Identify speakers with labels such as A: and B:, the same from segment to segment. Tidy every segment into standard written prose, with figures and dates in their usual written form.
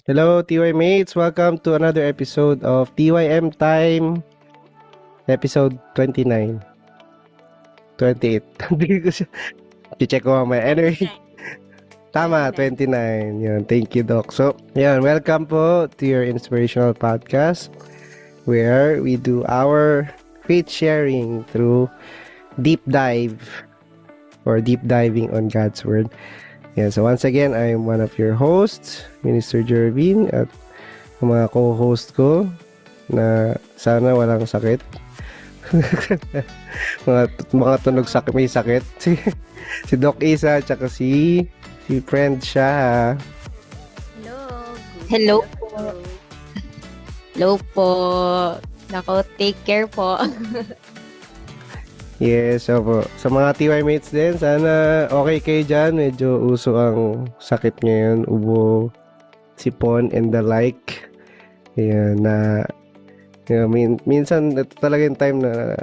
A: Hello, TY mates. Welcome to another episode of TYM Time, episode 29. 28. Hindi ko siya. I-check ko mamaya. Anyway,
B: 29.
A: tama,
B: 29.
A: 29. Yun, thank you, Doc. So, yun, welcome po to your inspirational podcast where we do our faith sharing through deep dive or deep diving on God's Word. Yan, so once again, I'm one of your hosts, Minister Jervin, at ang mga co-host ko na sana walang sakit. mga tunog sakit, may sakit. Si Doc Isa, tsaka si friend siya.
B: Hello. Good
C: Hello po.
B: afternoon.
C: Hello po. Nako, take care po.
A: Yes, opo. Sa mga TY mates din, sana okay kayo dyan. Medyo uso ang sakit ngayon. Ubo, sipon, and the like. Ayan, na minsan ito talaga yung time na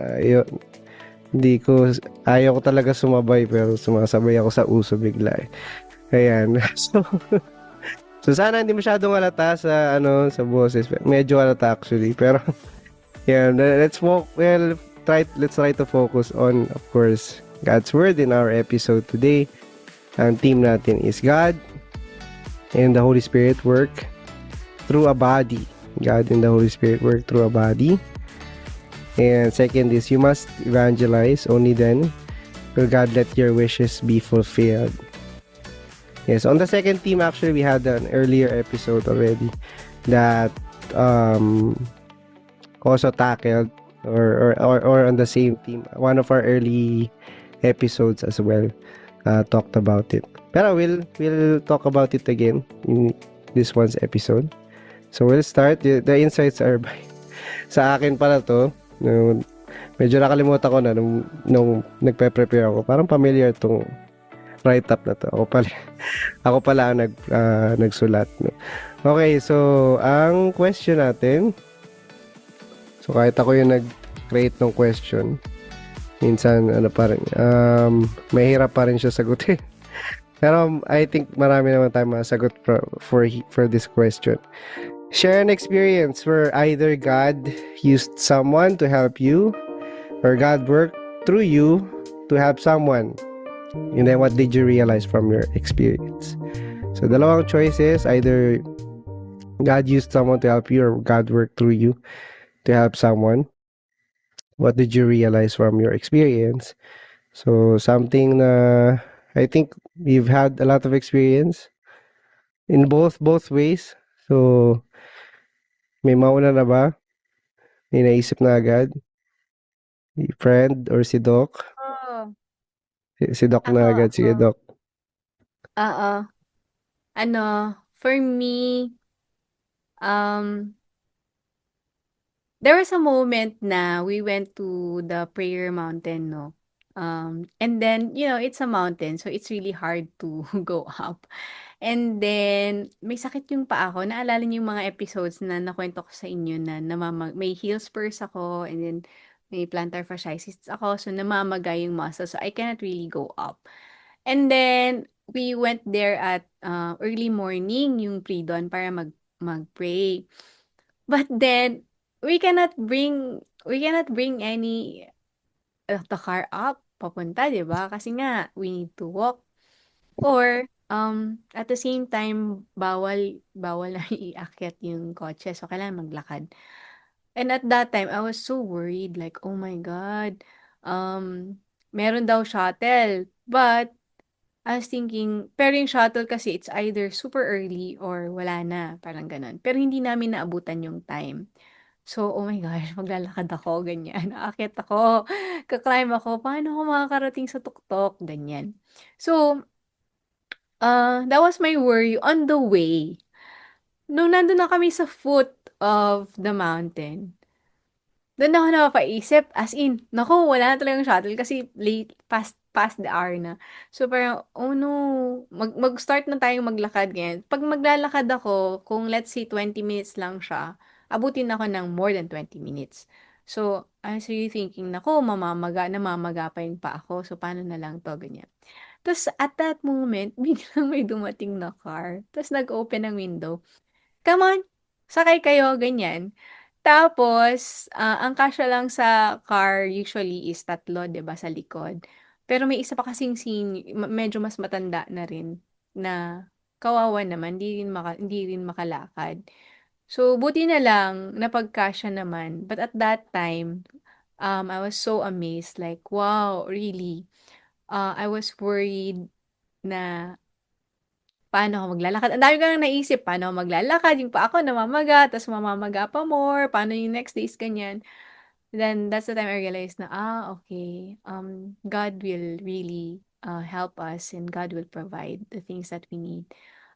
A: hindi ko ayaw ko talaga sumabay pero sumasabay ako sa uso bigla eh. Ayan. So sana hindi masyadong halata sa sa boses. Medyo halata actually pero yeah, let's try to focus on, of course, God's word in our episode today. Ang theme natin is God and the Holy Spirit work through a body. God and the Holy Spirit work through a body. And second is, you must evangelize, only then will God let your wishes be fulfilled. Yes, on the second theme, actually, we had an earlier episode already that also tackled or on the same theme. One of our early episodes as well talked about it. Pero we'll talk about it again in this one's episode. So we'll start. The insights are by sa akin pala to. Medyo nakalimutan ko na nung nagpe-prepare ako. Parang familiar tong write-up na to. Ako pala ang nagsulat. No? Okay, so ang question natin. So kahit ako yung nag-create ng question, minsan mahirap pa rin siya sagutin. Pero I think marami naman tayong masagot for this question. Share an experience where either God used someone to help you or God worked through you to help someone. And then what did you realize from your experience? So dalawang choices, either God used someone to help you or God worked through you to help someone. What did you realize from your experience? So something na I think we've had a lot of experience in both ways. So may mauna na ba? May naisip na agad? Si friend or si Doc?
B: Oh,
A: Si Doc na agad.
B: ako.
A: Sige, Doc.
B: Oo. For me, um, there was a moment na we went to the prayer mountain, no? And then, it's a mountain, so it's really hard to go up. And then, may sakit yung paa ko. Naalala niyo yung mga episodes na nakwento ko sa inyo na may heel spurs ako, and then may plantar fasciitis ako, so namamaga yung muscle, so I cannot really go up. And then, we went there at early morning, yung pre-dawn, para mag-pray. But then, we cannot bring any the car up papunta, 'di ba? Kasi nga we need to walk or at the same time bawal na iakyat yung kotse, so kailangan maglakad. And at that time I was so worried, like, oh my God, meron daw shuttle, but I was thinking, pero yung shuttle kasi it's either super early or wala na, parang ganun. Pero hindi namin naabutan yung time. So, oh my gosh, maglalakad ako, ganyan. Aakyat ako, ka-climb ako, paano ako makakarating sa tuktok, ganyan. So, that was my worry on the way. Nung nandun na kami sa foot of the mountain, doon ako napapaisip, as in, naku, wala na talagang shuttle kasi late, past the hour na. So, parang, oh no, mag-start na tayong maglakad ngayon. Pag maglalakad ako, kung let's say 20 minutes lang siya, abutin ako ng more than 20 minutes. So, I was really thinking, naku, namamaga pa yung pa ako. So, paano na lang to, ganyan. Tapos, at that moment, biglang may dumating na car. Tapos, nag-open ang window. come on, sakay kayo, ganyan. Tapos, ang kasya lang sa car usually is tatlo, 'di ba, sa likod. Pero may isa pa kasing medyo mas matanda na rin na kawawa naman, hindi rin makalakad. So, buti na lang napagkasya naman. But at that time, I was so amazed, like, wow, really? I was worried na paano ako maglalakad. Ang dami ko nang naisip, paano ako maglalakad, yung pa ako namamaga, tapos mamamaga pa more, paano yung next days, ganyan. Then that's the time I realized na, okay, God will really help us and God will provide the things that we need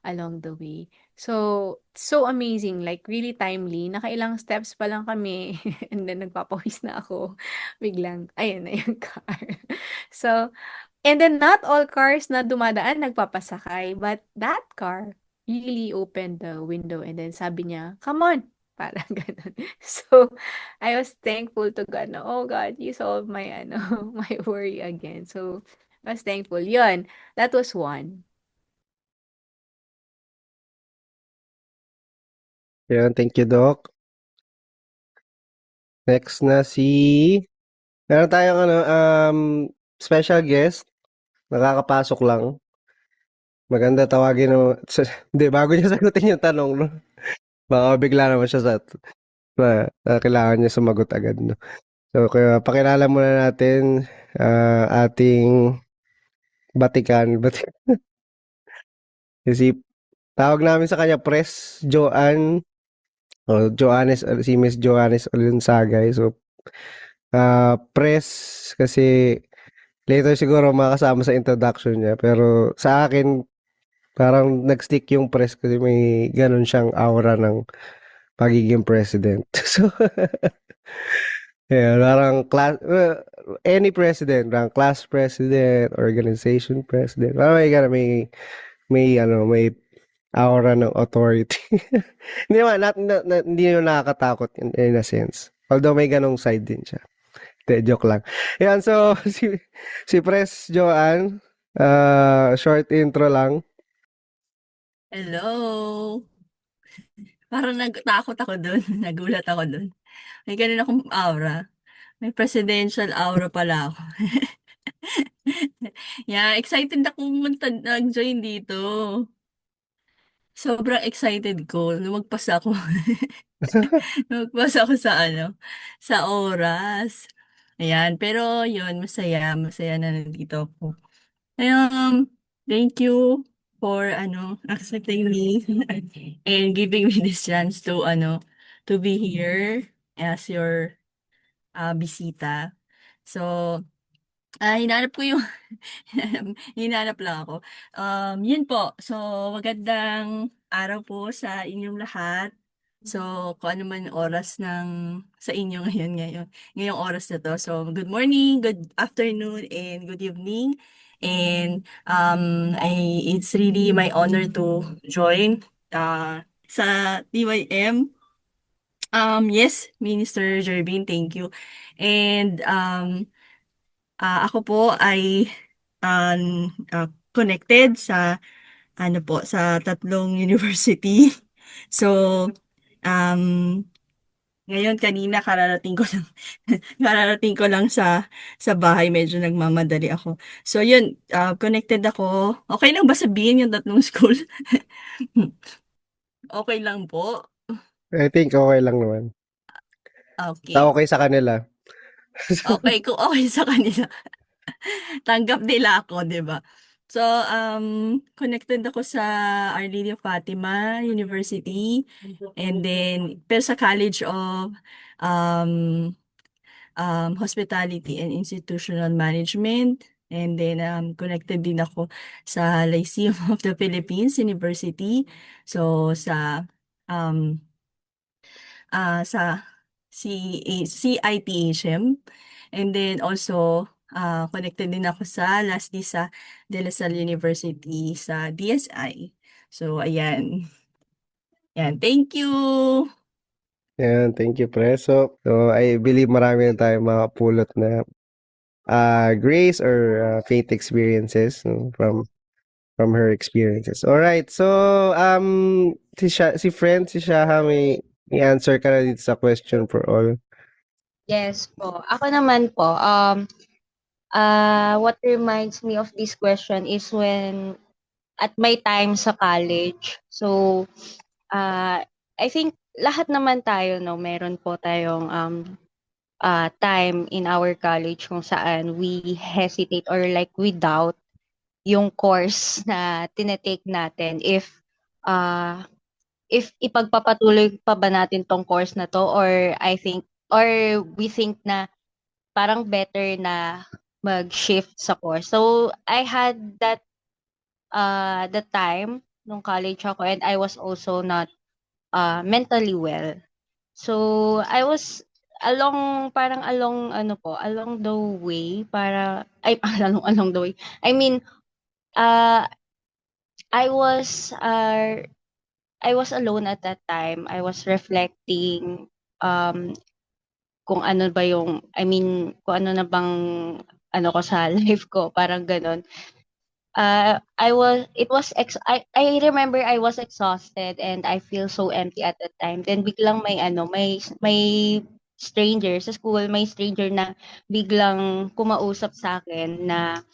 B: along the way. So, so amazing, like really timely. Nakailang steps pa lang kami and then nagpapawis na ako. Biglang, ayun na yung car. So, and then not all cars na dumadaan nagpapasakay, but that car really opened the window and then sabi niya, "Come on." Parang gano'n. So, I was thankful to God na, "Oh God, you solved my ano, my worry again." So, I was thankful. Yun, that was one.
A: Yan, thank you, Doc. Next na meron tayong special guest. Nakakapasok lang. Maganda tawagin mo. Hindi, bago niya sagutin yung tanong, no? Baka bigla naman siya kailangan niya sumagot agad, no? So, kaya pakilala muna natin ating Batikan. Si tawag namin sa kanya Pres Joanne o si Miss Joannes Olinsagay. So, Pres kasi later siguro makasama sa introduction niya. Pero sa akin, parang nag-stick yung Pres kasi may ganun siyang aura ng pagiging president. So, yeah, parang any president, parang class president, organization president. Parang may aura ng authority. Hindi naman, hindi yun nakakatakot in a sense. Although may ganong side din siya. De, joke lang. Yan, so, si Pres Joanne, short intro lang.
D: Hello! Parang nagtakot ako dun, nagulat ako dun. May ganun akong aura. May presidential aura pala ako. Yeah, excited akong nag-join dito. Sobrang excited ko. Lumagpas ako. Lumagpas ako sa sa oras. Ayan, pero yun, masaya. Masaya na nandito ako. Thank you for accepting me and giving me this chance to to be here as your bisita. So, hinanap ko yung hinanap lang ako. Yun po. So, magandang araw po sa inyong lahat. So, kung ano man oras sa inyo ngayong oras na to. So, good morning, good afternoon, and good evening. And it's really my honor to join sa TYM. Yes, Minister Jervin, thank you. And ako po ay connected sa sa tatlong university. So, um, ngayon kanina kararating ko lang sa bahay, medyo nagmamadali ako. So yun, connected ako. Okay lang ba sabihin yung tatlong school? Okay lang po.
A: I think okay lang naman.
D: Okay.
A: Okay sa kanila.
D: Okay kung okay sa kanila. Tanggap nila ako, 'di ba? So, connected ako sa Our Lady of Fatima University, and then pero sa College of um, Hospitality and Institutional Management, and then connected din ako sa Lyceum of the Philippines University. So um sa CITHM, and then also connected din ako sa Las Disa de La Salle University sa DSI. So ayan. Yan, thank you.
A: Yan, thank you, Pres. So, I believe marami na tayong makapulot na grace or faith experiences, no, from from her experiences. All right. So, si Shaha, may answer ka na dito sa question for all.
C: Yes po. Ako naman po, what reminds me of this question is when at my time sa college. So, I think lahat naman tayo, no, meron po tayong time in our college kung saan we hesitate or like we doubt yung course na tinetake natin uh, if ipagpapatuloy pa ba natin tong course na to or we think na parang better na mag-shift sa course. So I had the time nung college ako and I was also not mentally well. So I was along the way along the way. I mean, uh I was alone at that time. I was reflecting um kung ano ba yung kung ano na bang ano ko sa life ko, parang gano'n. I remember I was exhausted and I feel so empty at that time. Then biglang may stranger sa school, may stranger na biglang kumausap sa akin na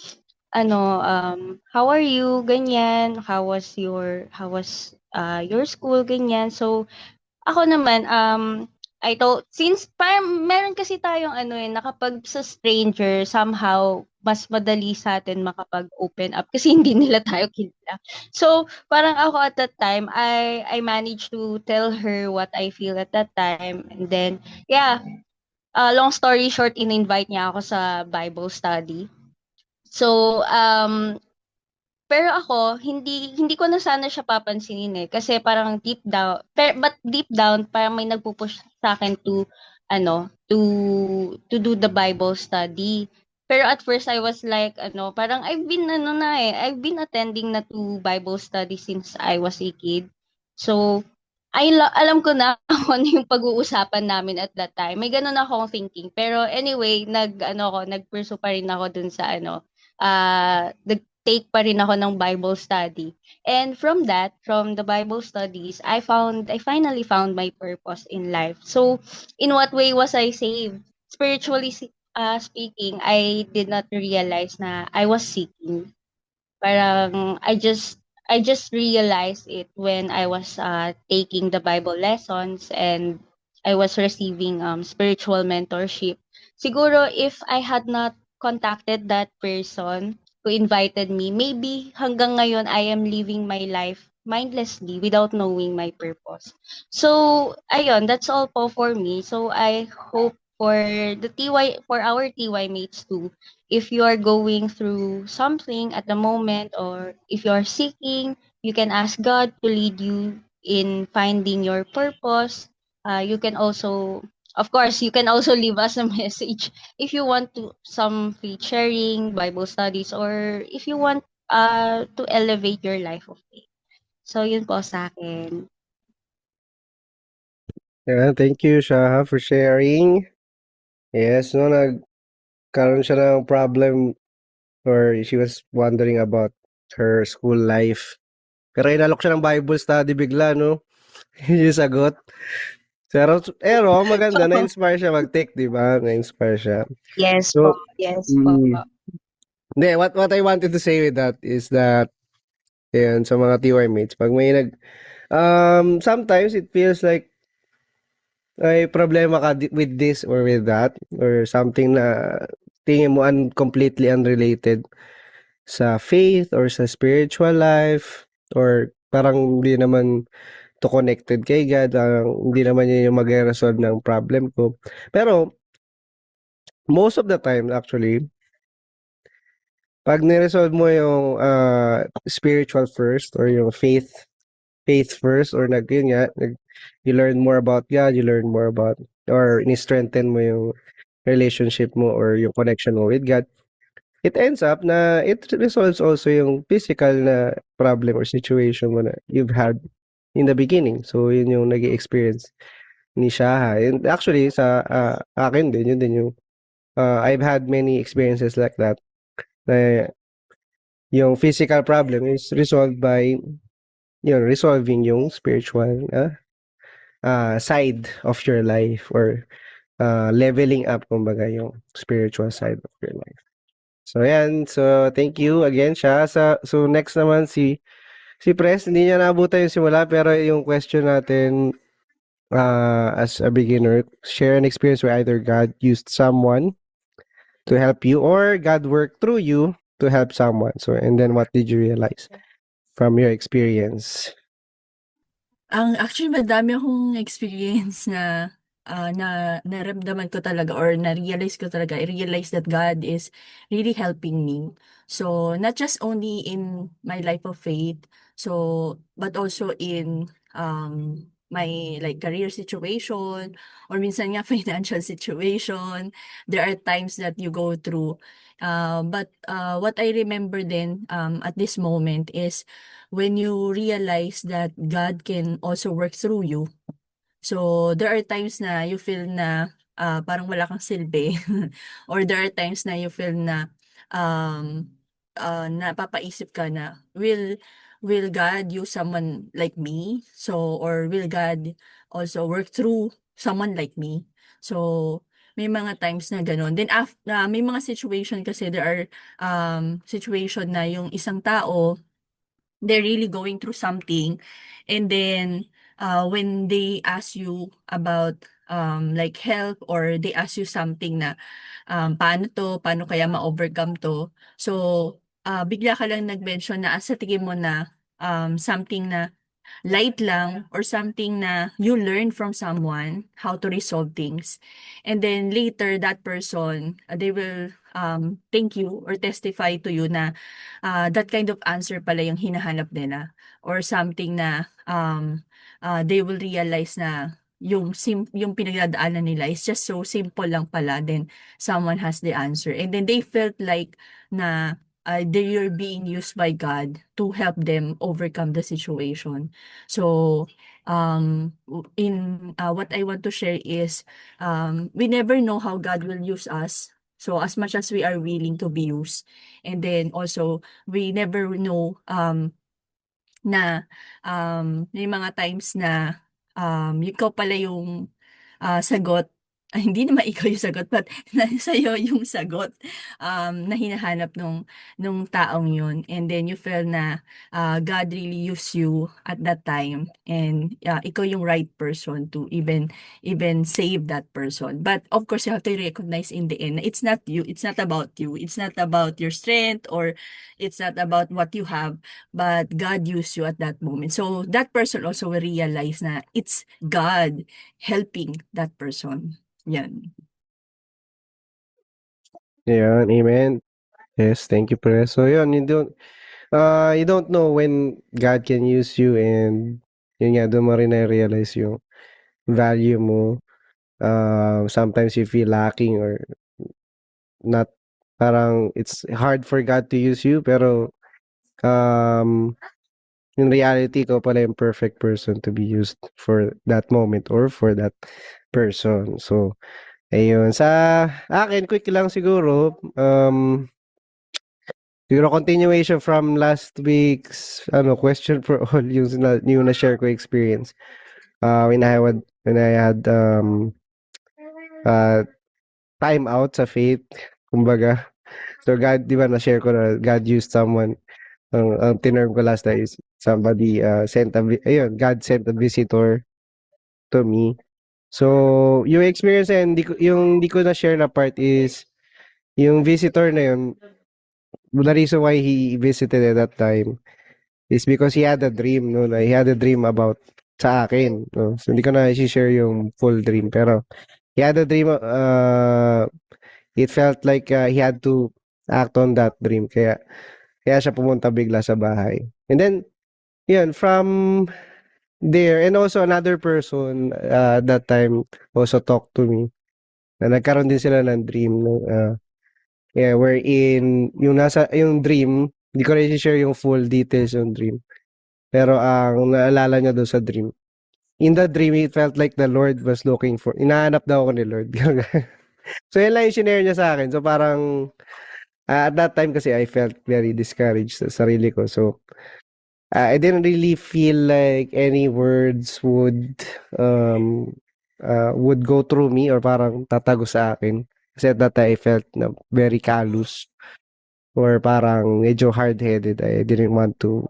C: how are you? Ganyan. How was your school? Ganyan. So, ako naman, since parang meron kasi tayong na kapag sa stranger, somehow, mas madali sa atin makapag-open up kasi hindi nila tayo kilala. So, parang ako at that time, I managed to tell her what I feel at that time. And then, yeah, long story short, in-invite niya ako sa Bible study. So, pero ako, hindi ko na sana siya papansinin, kasi parang but deep down, parang may nagpo-push sa'kin to do the Bible study. Pero at first I was like parang I've been attending na to Bible study since I was a kid. So, alam ko na kung ano yung pag-uusapan namin at that time. May gano'n akong thinking. Pero anyway, nag-pursue pa rin ako dun sa nag-take pa rin ako ng Bible study. And from the Bible studies, I finally found my purpose in life. So, in what way was I saved? Spiritually speaking, I did not realize na I was seeking. Parang I just realized it when I was taking the Bible lessons and I was receiving spiritual mentorship. Siguro if I had not contacted that person who invited me, maybe hanggang ngayon I am living my life mindlessly without knowing my purpose. So, ayun, that's all po for me. So, I hope for our TY mates too, if you are going through something at the moment or if you are seeking, you can ask God to lead you in finding your purpose. You can also, of course, you can also leave us a message if you want to some free sharing, Bible studies, or if you want to elevate your life of faith. So, yun po sa akin.
A: Yeah, thank you, Shaha, for sharing. Yes, no, nagkaroon siya ng problem or she was wondering about her school life. Pero inalok siya ng Bible study bigla, no? Yun yung sagot. Pero maganda, na-inspire siya mag-take, di ba? Na-inspire siya.
C: Yes
A: So,
C: po. Yes po.
A: Hindi, what I wanted to say with that is that, yan, sa mga TY mates, pag may sometimes it feels like ay problema ka with this or with that or something na tingin mo completely unrelated sa faith or sa spiritual life or parang hindi naman to connected kay God, hindi naman yun yung mag-resolve ng problem ko. Pero most of the time actually, pag ni-resolve mo yung spiritual first or yung faith first or you learn more about God, you learn more about or ni-strengthen mo yung relationship mo or yung connection mo with God, it ends up na it resolves also yung physical na problem or situation mo na you've had in the beginning. So, yun yung nag-experience ni Shaha. And actually, sa akin din, yun din yung I've had many experiences like that na yung physical problem is resolved by resolving yung spiritual side of your life, or leveling up kumbaga yung spiritual side of your life. So yan, so thank you again siya. So next naman si Pres, hindi niya naabutan yung simula, pero yung question natin, as a beginner, share an experience where either God used someone to help you or God worked through you to help someone. So, and then what did you realize from your experience?
D: Actually madami akong experience na naramdaman ko talaga or na-realize ko talaga. I realized that God is really helping me. So, not just only in my life of faith, so but also in my like career situation, or minsan nga financial situation. There are times that you go through. But what I remember then at this moment is when you realize that God can also work through you. So, there are times na you feel na parang wala kang silbi. Or there are times na you feel na um, napapaisip ka na, will God use someone like me? So, or will God also work through someone like me? So, may mga times na gano'n. Then, may mga situation kasi there are situation na yung isang tao, they're really going through something, and then when they ask you about like help, or they ask you something na paano kaya ma-overcome to, so bigla ka lang nag-mention na sa tingin mo na something na light lang, or something na you learn from someone how to resolve things. And then later that person, they will thank you or testify to you na that kind of answer pala yung hinahanap nila, or something na they will realize na yung pinagdadaanan nila is just so simple lang pala, then someone has the answer, and then they felt like na they are being used by God to help them overcome the situation. So, what I want to share is, we never know how God will use us. So, as much as we are willing to be used, and then also we never know na may mga times na ikaw pala yung sagot. Hindi naman ikaw yung sagot, but sa'yo yung sagot na hinahanap nung taong yun. And then you feel na God really used you at that time, and ikaw yung right person to even save that person. But of course, you have to recognize in the end, it's not you, it's not about you, it's not about your strength, or it's not about what you have, but God used you at that moment. So that person also will realize na it's God helping that person. Yan.
A: Yan, amen. Yes, thank you, Pres. So yun, you don't know when God can use you, and yun nga, doon mo rin na-realize yung value mo. Sometimes you feel lacking, or not, parang it's hard for God to use you, pero in reality, ikaw pala yung perfect person to be used for that moment or for that person. So, ayun. Sa akin, quick lang siguro, siguro continuation from last week's question for all, yung na-share ko experience. When I had time out sa faith, kumbaga. So God, di ba na-share ko na God used someone. Ang tinerm ko last time is somebody God sent a visitor to me. So, yung experience na yun, hindi ko na-share na part is, yung visitor na yun, the reason why he visited at that time is because he had a dream, no? He had a dream about sa akin, no? So, hindi ko na i-share yung full dream, pero he had a dream, it felt like he had to act on that dream, kaya siya pumunta bigla sa bahay. And then, yun, from there, and also another person that time also talked to me, na nagkaroon din sila ng dream, no? Wherein yung dream, hindi ko rin share yung full details yung dream. Pero ang naalala niya doon sa dream, in the dream, it felt like the Lord was looking for, inahanap daw ako ni Lord. So, yan lang yung shinare niya sa akin. So, parang, At that time kasi I felt very discouraged sa sarili ko. So, I didn't really feel like any words would go through me or parang tatago sa akin. Kasi at that time I felt na very callous or parang medyo hard-headed. I didn't want to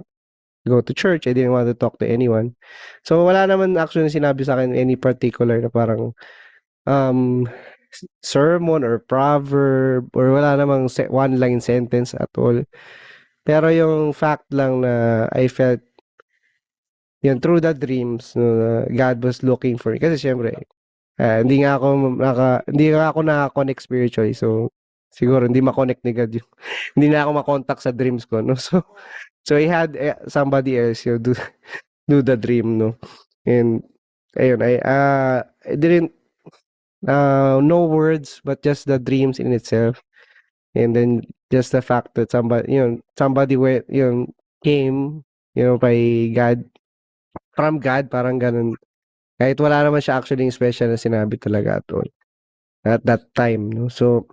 A: go to church. I didn't want to talk to anyone. So, wala naman actually sinabi sa akin any particular na parang um, sermon or proverb or wala namang one-line sentence at all. Pero yung fact lang na I felt yun through the dreams no, God was looking for me. Kasi syempre, hindi nga ako naka-connect spiritually. So, siguro hindi ma-connect ni God yung, hindi na ako ma-contact sa dreams ko, no? So I had somebody else do the dream, no? And ayun, I didn't no words but just the dreams in itself. And then just the fact that somebody went, came, by God, from God, parang ganun. Kahit wala naman siya actually yung special na sinabi talaga at all at that time, no? So,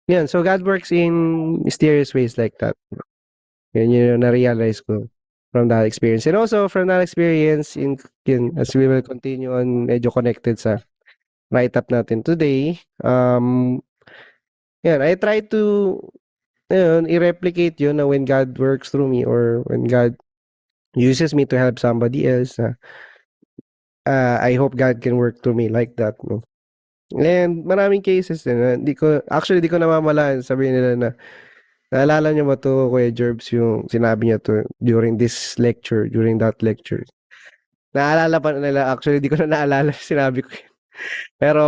A: yun. So, God works in mysterious ways like that. Yun yung na-realize ko from that experience. And also, from that experience, as we will continue on medyo connected sa write-up natin today, I try to, i-replicate yun na when God works through me or when God uses me to help somebody else, I hope God can work through me like that, no? And maraming cases din na di ko namamalaan, sabihin nila na, naalala niyo ba to, Kuya Jerbs, yung sinabi niya to during that lecture. Naalala pa nila, actually di ko na naalala sinabi ko yun. Pero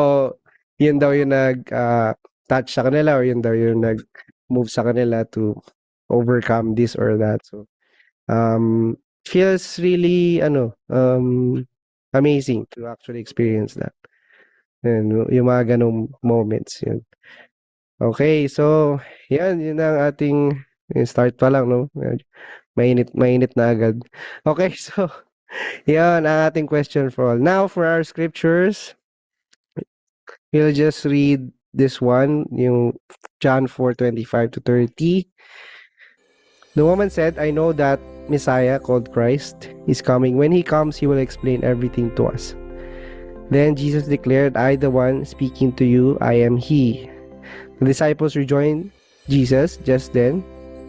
A: yun daw yung touch sa kanila or yun daw yung nag-move sa kanila to overcome this or that. So, feels really, amazing to actually experience that. And yung mga ganong moments, yun. Okay, so, yun ang ating start pa lang, no? Mainit na agad. Okay, so, yun ang ating question for all. Now, for our scriptures, we'll just read this one, yung John 4:25-30. The woman said, I know that Messiah, called Christ, is coming. When he comes, he will explain everything to us. Then Jesus declared, I, the one speaking to you, I am he. The disciples rejoined Jesus just then.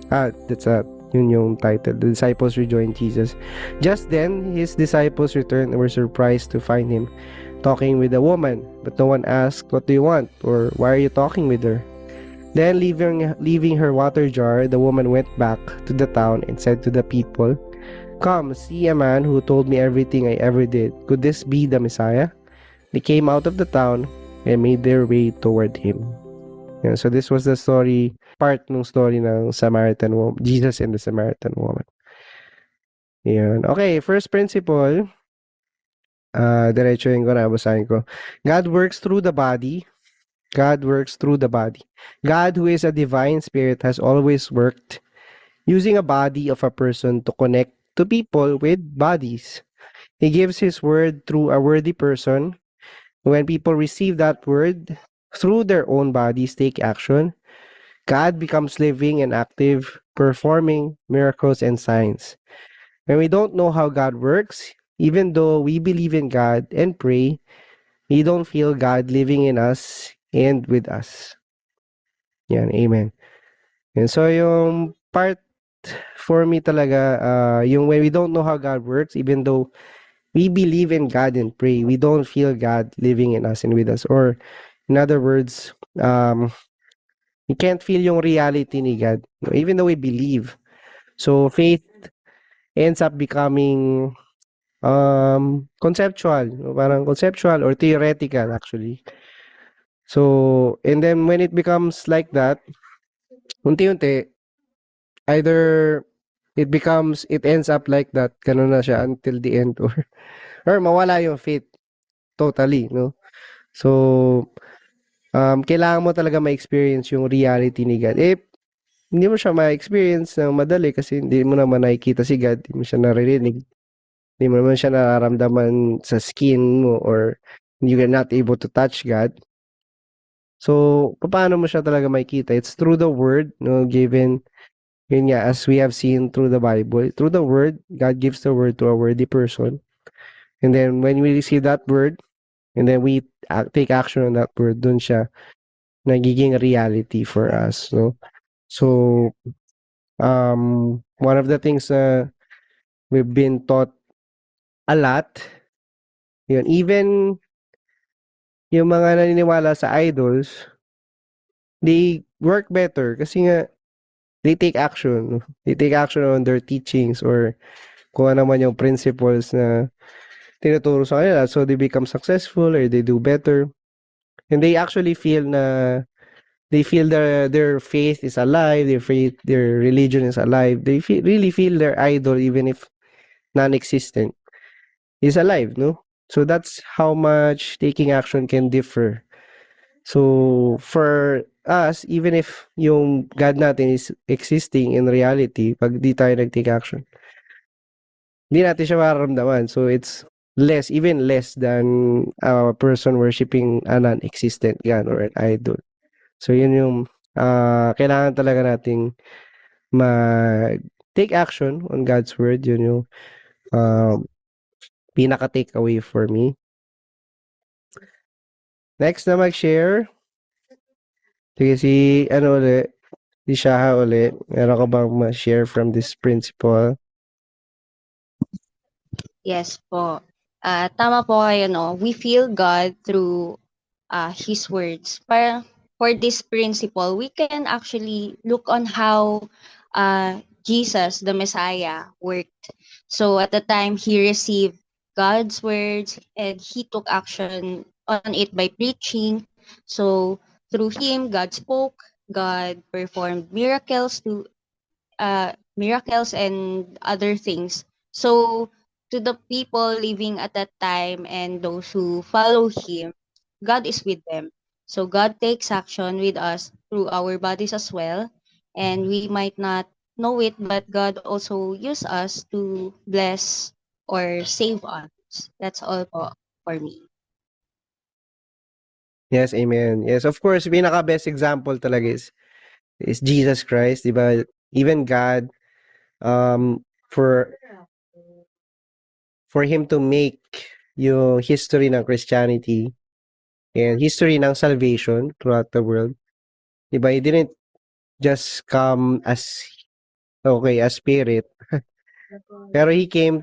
A: Yun yung title. The disciples rejoined Jesus. Just then, his disciples returned and were surprised to find him talking with a woman. But no one asked, what do you want? Or why are you talking with her? Then, leaving her water jar, the woman went back to the town and said to the people, come, see a man who told me everything I ever did. Could this be the Messiah? They came out of the town and made their way toward him. Yeah, so this was the part ng story ng Samaritan woman, Jesus and the Samaritan woman. Yan. Okay, first principle. Diretsuhin ko na, basahin ko. God works through the body. God works through the body. God, who is a divine spirit, has always worked using a body of a person to connect to people with bodies. He gives his word through a worthy person. When people receive that word through their own bodies, take action, God becomes living and active, performing miracles and signs. When we don't know how God works, even though we believe in God and pray, we don't feel God living in us and with us. Yan, amen. And so yung part for me talaga, yung when we don't know how God works, even though we believe in God and pray, we don't feel God living in us and with us. Or in other words, we can't feel yung reality ni God, even though we believe. So faith ends up becoming conceptual, parang conceptual or theoretical actually. So, and then when it becomes like that, unti-unti, either it ends up like that, ganun na siya until the end, or mawala yung faith totally, no? So, kailangan mo talaga ma-experience yung reality ni God. Hindi mo siya ma-experience ng madali kasi hindi mo naman nakikita si God, hindi mo siya naririnig, hindi mo naman siya nararamdaman sa skin mo or you're not able to touch God. So, paano mo siya talaga makikita? It's through the word, no, given, yun nga, as we have seen through the Bible. Through the word, God gives the word to a worthy person. And then, when we receive that word, and then we take action on that word, dun siya nagiging reality for us, no? So, one of the things na we've been taught a lot, yun, even yung mga naniniwala sa idols, they work better kasi nga they take action. They take action on their teachings or kung ano man yung principles na tinuturo sa kanila. So they become successful or they do better. And they actually feel na they feel their faith is alive, their religion is alive. They really feel their idol even if non-existent is alive, no? So that's how much taking action can differ. So for us, even if yung God natin is existing in reality, pag di tayo nag-take action, hindi natin siya mararamdaman. So it's less, even less than a person worshiping a non-existent God or an idol. So yun yung kailangan talaga nating take action on God's word. Yun yung pinaka-take away for me. Next na mag-share. Sige, si Shaha ulit. Meron ka bang ma-share from this principle?
C: Yes po. Tama po kayo, no? We feel God through His words. For this principle, we can actually look on how Jesus, the Messiah, worked. So at the time, He received God's words and He took action on it by preaching. So through Him, God spoke, God performed miracles and other things. So to the people living at that time and those who follow him, God is with them. So God takes action with us through our bodies as well. And we might not know it, but God also use us to bless or save us. That's all po for me.
A: Yes, amen. Yes, of course, pinaka-best example talaga is Jesus Christ, di ba? Even God, for him to make yung history ng Christianity and history ng salvation throughout the world, di ba? He didn't just come as spirit, pero he came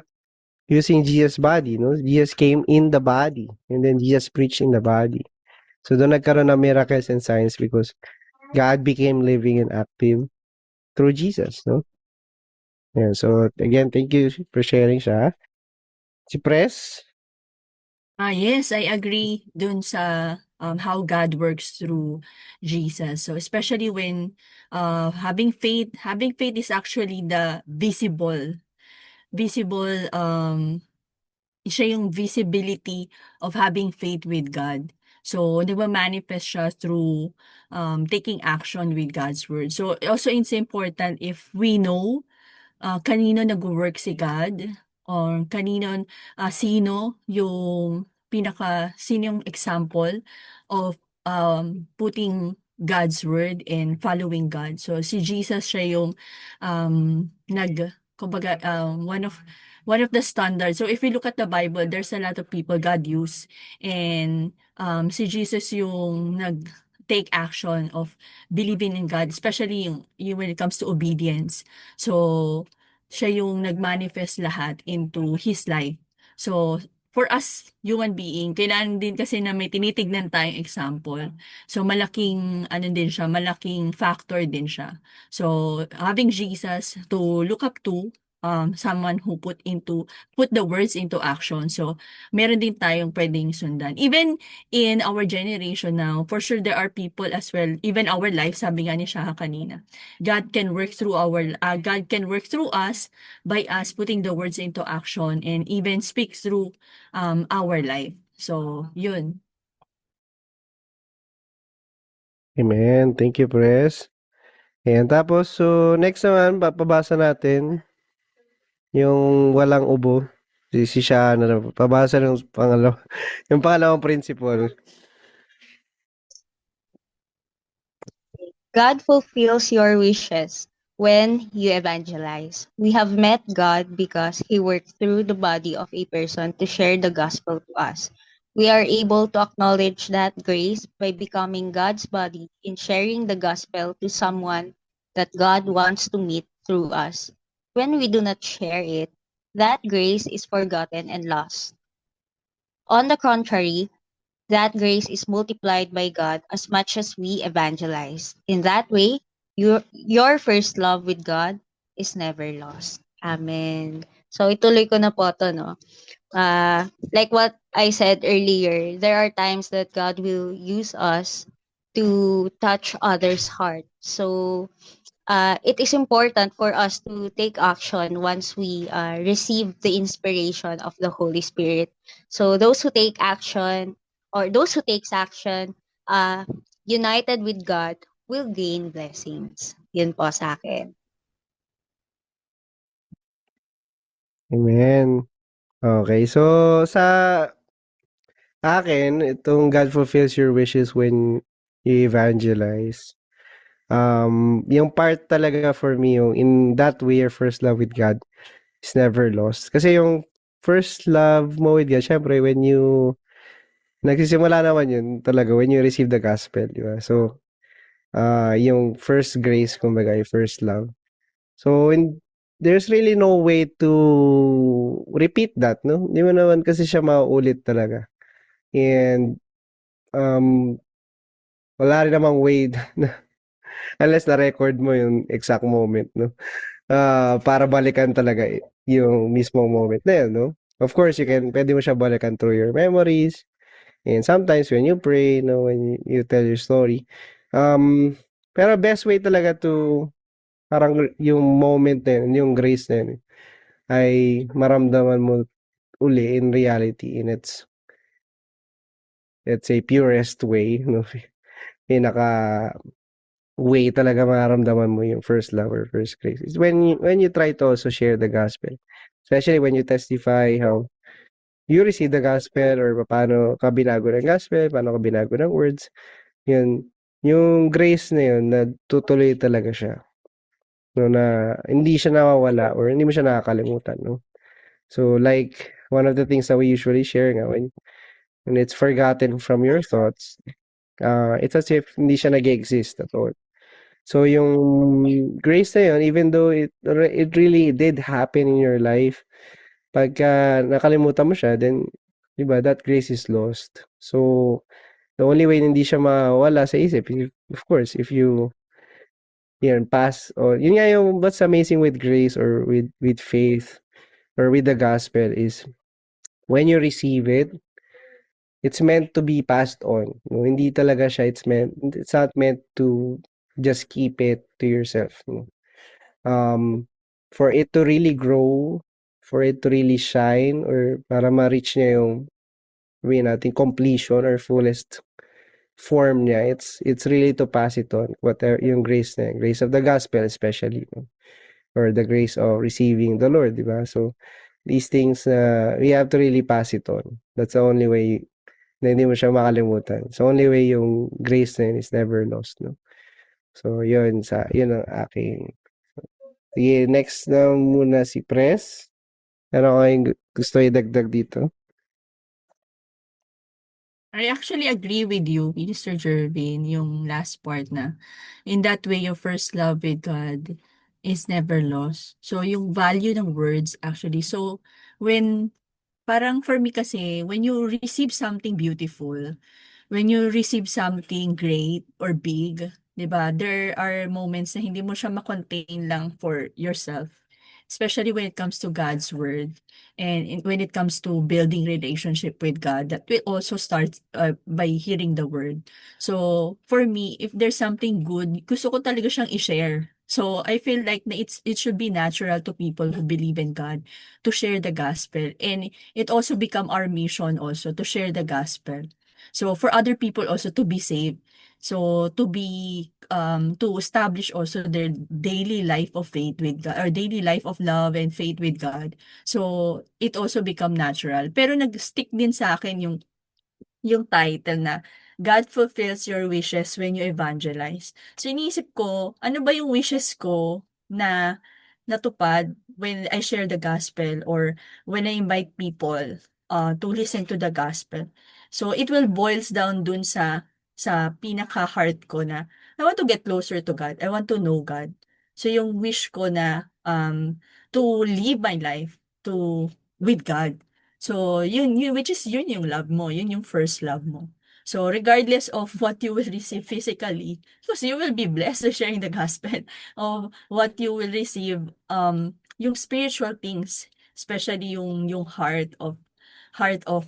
A: using Jesus' body, no? Jesus came in the body, and then Jesus preached in the body. So doon nagkaroon ng miracles and signs because God became living and active through Jesus, no? Yeah, so again, thank you for sharing siya. Si Pres?
D: Yes, I agree dun sa how God works through Jesus. So especially when having faith is actually the visible siya yung visibility of having faith with God. So, nagma-manifest siya through taking action with God's word. So, also it's important if we know kanino nagwo-work si God or sino yung example of putting God's word and following God. So si Jesus siya yung kumbaga one of the standards. So if we look at the Bible, there's a lot of people God used and si Jesus yung take action of believing in God, especially yung when it comes to obedience. So, siya yung nag-manifest lahat into his life. So, for us, human being, kailangan din kasi na may tinitignan tayong example. So, malaking factor din siya. So, having Jesus to look up to, someone who put the words into action. So, meron din tayong pwedeng sundan. Even in our generation now, for sure there are people as well, even our life, sabi nga ni Shaha kanina, God can work through us by us putting the words into action and even speak through our life. So, yun.
A: Amen. Thank you, Pres. Ayan, tapos, so, next naman, papabasa natin yung walang ubo. Si Shaha na naman. Pabasa yung pangalawang principle.
C: God fulfills your wishes when you evangelize. We have met God because He worked through the body of a person to share the gospel to us. We are able to acknowledge that grace by becoming God's body in sharing the gospel to someone that God wants to meet through us. When we do not share it, that grace is forgotten and lost. On the contrary, that grace is multiplied by God as much as we evangelize. In that way, your first love with God is never lost. Amen. So ituloy ko na po to, no? Like what I said earlier, there are times that God will use us to touch others' heart. So it is important for us to take action once we receive the inspiration of the Holy Spirit. So those who take action or those who takes action uh, united with God will gain blessings. Yun po sa akin.
A: Amen. Okay, so sa akin, itong God fulfills your wishes when you evangelize. Yung part talaga for me, yung in that way, your first love with God is never lost. Kasi yung first love mo with God, syempre, when you, nagsisimula naman yun talaga, when you receive the gospel, di ba? So, yung first grace, kumbaga, yung first love. So, there's really no way to repeat that, no? Hindi mo naman kasi siya mauulit talaga. And, um, wala rin namang way na, unless na-record mo yung exact moment, no? Para balikan talaga yung mismong moment na yun, no? Of course, pwede mo siya balikan through your memories. And sometimes when you pray, no, when you tell your story. Pero best way talaga to, parang yung moment na yun, yung grace na yun, ay maramdaman mo uli in reality in its, let's say, purest way, no? Pinaka way talaga mararamdaman mo yung first love or first grace. It's when you try to also share the gospel. Especially when you testify how you receive the gospel or paano ka binago ng gospel, paano ka binago ng words. Yun, yung grace na yun, natutuloy talaga siya. No, na hindi siya nawawala or hindi mo siya nakakalimutan, no? So like one of the things that we usually share nga when it's forgotten from your thoughts, it's as if hindi siya nag-exist at all. So yung grace na yun, even though it really did happen in your life, pagka nakalimutan mo siya, then, di ba, that grace is lost. So, the only way hindi siya mawala sa isip, of course, if you, yun, pass, or, yun nga yung, what's amazing with grace or with faith, or with the gospel is, when you receive it, it's meant to be passed on. No? Hindi talaga siya, it's not meant to just keep it to yourself. No? For it to really grow, for it to really shine, or para ma-reach niya yung, sabihin natin, completion or fullest form niya, it's really to pass it on. Whatever yung grace na, grace of the gospel especially, no? Or the grace of receiving the Lord, di ba? So, these things, we have to really pass it on. That's the only way na hindi mo siya makalimutan. So, only way yung grace na yun is never lost, no? So, yun ang aking. Sige, next na muna si Pres. Ano kayong gusto idagdag dito?
D: I actually agree with you, Minister Jervin, yung last part na in that way your first love with God is never lost. So yung value ng words actually. So when parang for me kasi when you receive something beautiful, when you receive something great or big, 'di ba? There are moments na hindi mo siya ma-contain lang for yourself. Especially when it comes to God's word and when it comes to building relationship with God, that will also start by hearing the word. So for me, if there's something good, gusto ko talaga siyang i-share. So I feel like na it should be natural to people who believe in God to share the gospel, and it also become our mission also to share the gospel. So for other people also to be saved. So to establish also their daily life of faith with God or daily life of love and faith with God. So it also become natural. Pero nag-stick din sa akin yung title na God fulfills your wishes when you evangelize. So iniisip ko, ano ba yung wishes ko na natupad when I share the gospel or when I invite people to listen to the gospel. So it will boils down dun sa pinaka-heart ko na I want to get closer to God. I want to know God. So yung wish ko na to live my life to with God. So yun which is yun yung love mo, yun yung first love mo. So regardless of what you will receive physically, because you will be blessed with sharing the gospel of what you will receive, yung spiritual things, especially yung heart of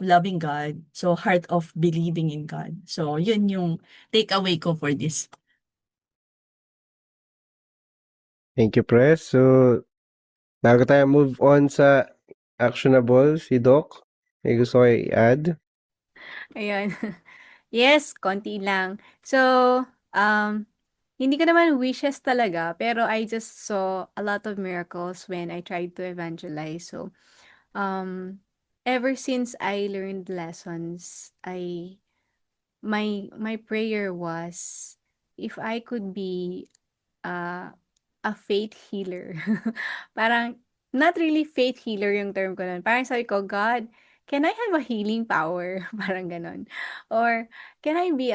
D: loving God, so heart of believing in God. So yun yung takeaway ko for this.
A: Thank you, Press. So, bago tayo move on sa actionable, si Doc, may gusto kayo i-add?
B: Ayun. Yes, konti lang. So, hindi ko naman wishes talaga, pero I just saw a lot of miracles when I tried to evangelize. So, ever since I learned lessons, my prayer was if I could be uh, a faith healer. Parang, not really faith healer yung term ko nun. Parang sabi ko, God, can I have a healing power? Parang ganon. Or, can I be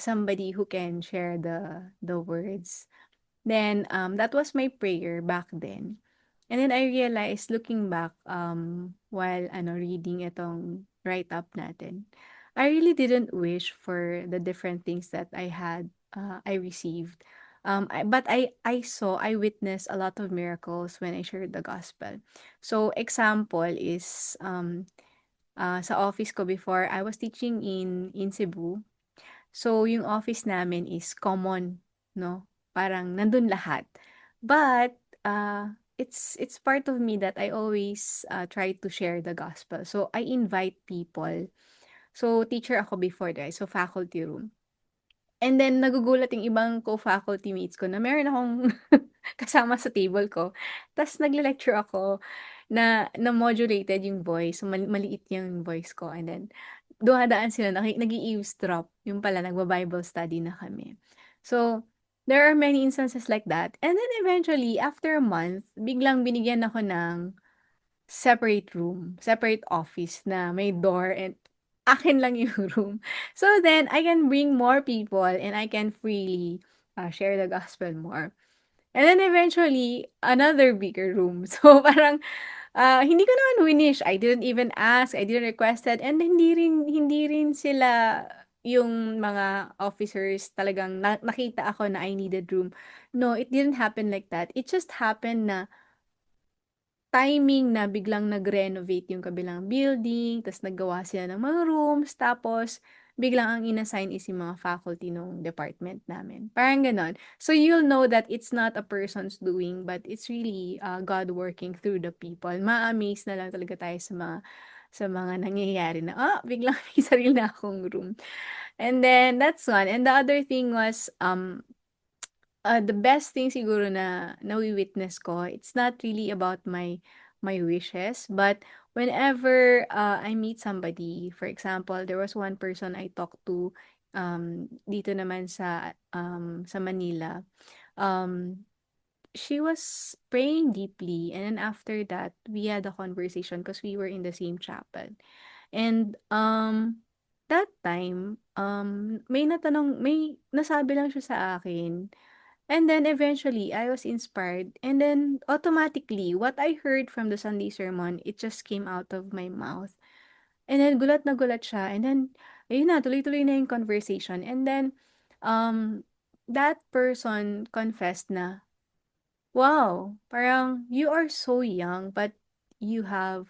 B: somebody who can share the words? Then, that was my prayer back then. And then I realized, looking back, while reading itong write-up natin, I really didn't wish for the different things that I received. I witnessed a lot of miracles when I shared the gospel. So, example is, sa office ko before, I was teaching in Cebu. So, yung office namin is common, no? Parang nandun lahat. But, it's part of me that I always try to share the gospel. So, I invite people. So, teacher ako before, guys. So, faculty room. And then nagugulat yung ibang co-faculty mates ko na meron akong kasama sa table ko. Ta's nagle-lecture ako na modulated yung voice. So, maliit yung voice ko. And then, dumadaan sila, nag-i-eavesdrop. Yung pala, nagba-Bible study na kami. So, there are many instances like that. And then eventually, after a month, biglang binigyan ako ng separate room, separate office na may door and akin lang yung room. So then, I can bring more people and I can freely share the gospel more. And then eventually, another bigger room. So parang hindi ko naman winish. I didn't even ask. I didn't request it. And hindi rin sila yung mga officers talagang nakita ako na I needed room. No, it didn't happen like that. It just happened na timing na biglang nag-renovate yung kabilang building, tas naggawa sila ng mga rooms, tapos biglang ang inassign is yung mga faculty nung department namin. Parang ganon. So you'll know that it's not a person's doing, but it's really God working through the people. Ma-amaze na lang talaga tayo sa mga nangyayari na, biglang may sarili na akong room. And then, that's one. And the other thing was, the best thing siguro na nawi-witness ko, it's not really about my wishes, but whenever I meet somebody, for example, there was one person I talked to dito naman sa Manila. She was praying deeply, and then after that, we had a conversation because we were in the same chapel. And that time, may nasabi lang siya sa akin. And then eventually, I was inspired. And then automatically, what I heard from the Sunday sermon, it just came out of my mouth. And then gulat na gulat siya. And then, ayun na, tuloy-tuloy na yung conversation. And then, that person confessed na, wow, parang you are so young, but you have,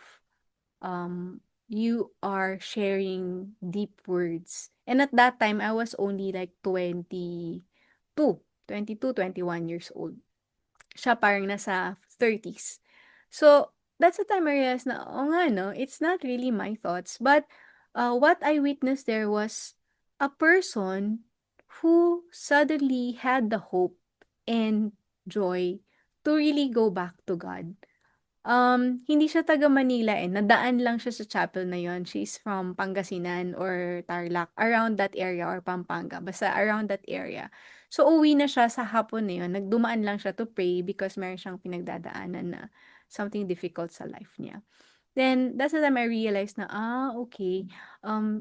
B: you are sharing deep words. And at that time, I was only like 21 years old. Siya parang nasa 30s. So, that's the time I realized na, nga no, it's not really my thoughts. But, what I witnessed there was a person who suddenly had the hope and joy to really go back to God. Hindi siya taga Manila eh. Nadaan lang siya sa chapel na yon. She's from Pangasinan or Tarlac, around that area or Pampanga. Basta around that area. So, uwi na siya sa hapon na yun. Nagdumaan lang siya to pray because meron siyang pinagdadaanan na something difficult sa life niya. Then, that's the time I realized na, okay,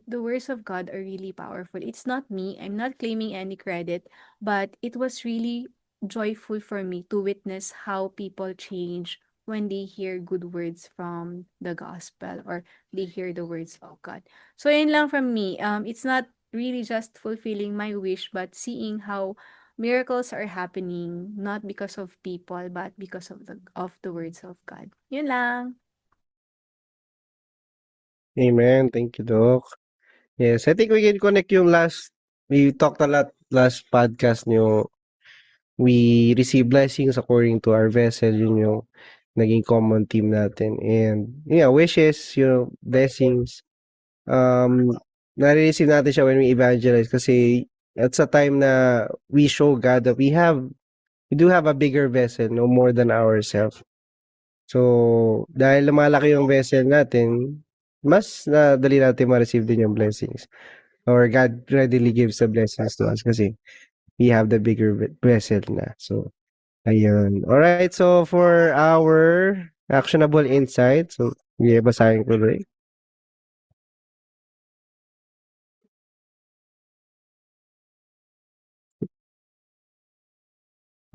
B: the words of God are really powerful. It's not me. I'm not claiming any credit, but it was really joyful for me to witness how people change when they hear good words from the gospel or they hear the words of God. So, yun lang from me. It's not really just fulfilling my wish, but seeing how miracles are happening, not because of people, but because of the words of God. Yun lang.
A: Amen. Thank you, Doc. Yes, I think we can connect yung we talked a lot last podcast nyo. We receive blessings according to our vessel, yun yung naging common theme natin. And, yeah, wishes, blessings. Nare-receive natin siya when we evangelize kasi it's a time na we show God that we do have a bigger vessel, no more than ourselves. So, dahil lumalaki yung vessel natin, mas nadali natin ma-receive din yung blessings. Or God readily gives the blessings to us kasi we have the bigger vessel na. So, ayun. Alright, so for our actionable insight, so, basahin ko rin.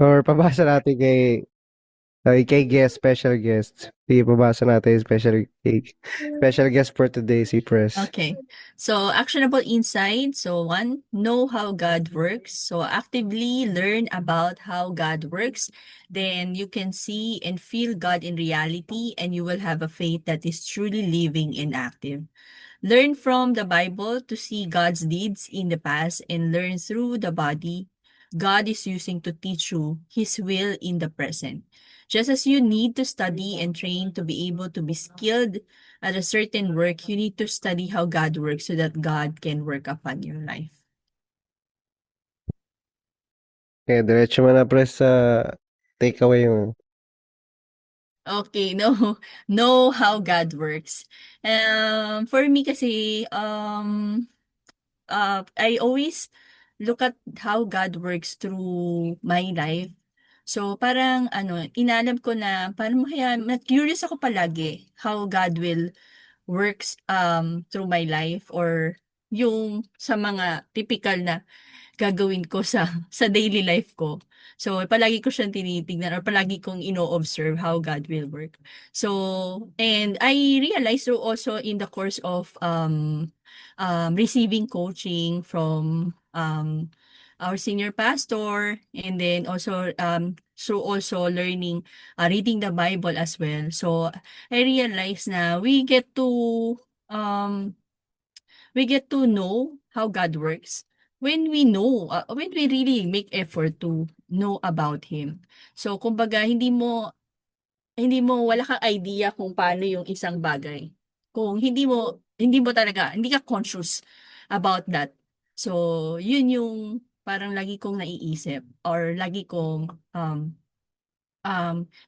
A: Or pabasa natin kay guest, special guest. Sige, pabasa natin yung special guest for today, si Press.
D: Okay. So, actionable insight. So, 1, know how God works. So, actively learn about how God works. Then you can see and feel God in reality, and you will have a faith that is truly living and active. Learn from the Bible to see God's deeds in the past and learn through the body God is using to teach you His will in the present. Just as you need to study and train to be able to be skilled at a certain work, you need to study how God works so that God can work upon your life.
A: Okay, diretso mo na, Press, sa takeaway mo.
D: Okay, know how God works. For me kasi, I always look at how God works through my life. So, parang inalam ko na, parang kaya, curious ako palagi how God will works through my life or yung sa mga typical na gagawin ko sa sa daily life ko. So, palagi ko siyang tinitignan or palagi kong ino-observe how God will work. So, and I realized so also in the course of receiving coaching from our senior pastor and then also so also learning reading the Bible as well. So, I realized na um we get to know how God works when we know, when we really make effort to know about Him. So, kumbaga, wala kang idea kung paano yung isang bagay. Kung hindi ka conscious about that. So, yun yung parang lagi kong naiisip or lagi kong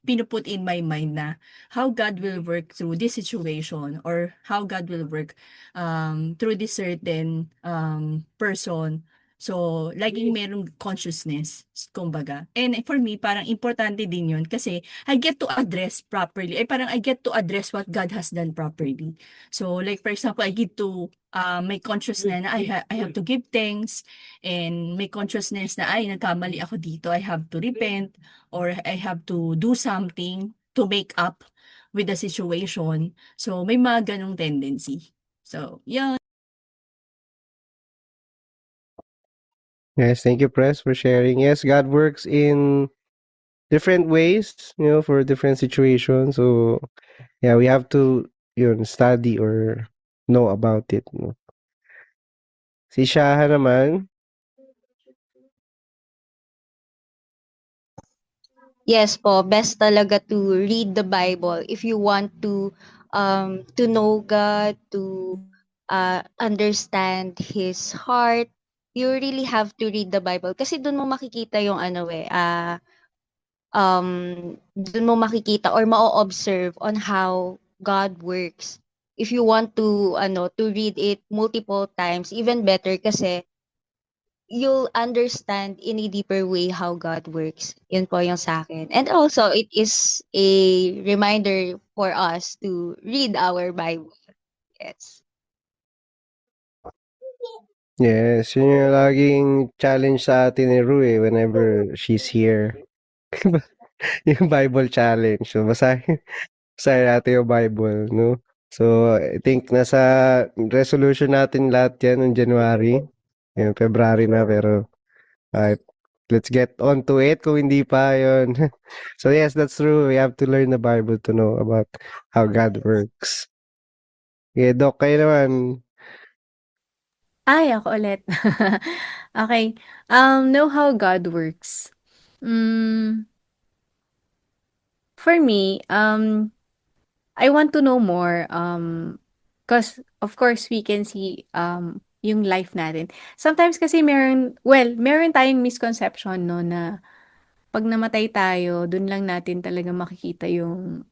D: pinuput in my mind na how God will work through this situation or how God will work through this certain person. So, laging merong consciousness, kumbaga. And for me, parang importante din yun kasi I get to address properly. Parang I get to address what God has done properly. So, like for example, I get to may consciousness na I have to give thanks and may consciousness na nagkamali ako dito, I have to repent or I have to do something to make up with the situation. So, may mga ganong tendency. So, yun.
A: Yes, thank you, Press, for sharing. Yes, God works in different ways, for different situations. So, yeah, we have to, study or know about it. No? Si Shaha naman,
C: Yes po, best talaga to read the Bible if you want to know God, to understand His heart. You really have to read the Bible kasi doon mo makikita yung dun mo makikita or ma-observe on how God works. If you want to read it multiple times, even better kasi you'll understand in a deeper way how God works. Yun po yung sa akin. And also, it is a reminder for us to read our Bible. Yes.
A: Yes, yun yung laging challenge sa atin ni Ru whenever she's here. Yung Bible challenge. So, basahin natin yung Bible, no? So, I think nasa resolution natin lahat yan ng January. Yung February na, pero let's get on to it kung hindi pa yun. So, yes, that's true. We have to learn the Bible to know about how God works. Okay, Doc, kayo naman.
B: Ay, ako ulit. Okay. Know how God works. Mm, for me, I want to know more, because of course we can see yung life natin. Sometimes kasi meron tayong misconception, no, na pag namatay tayo, dun lang natin talaga makikita yung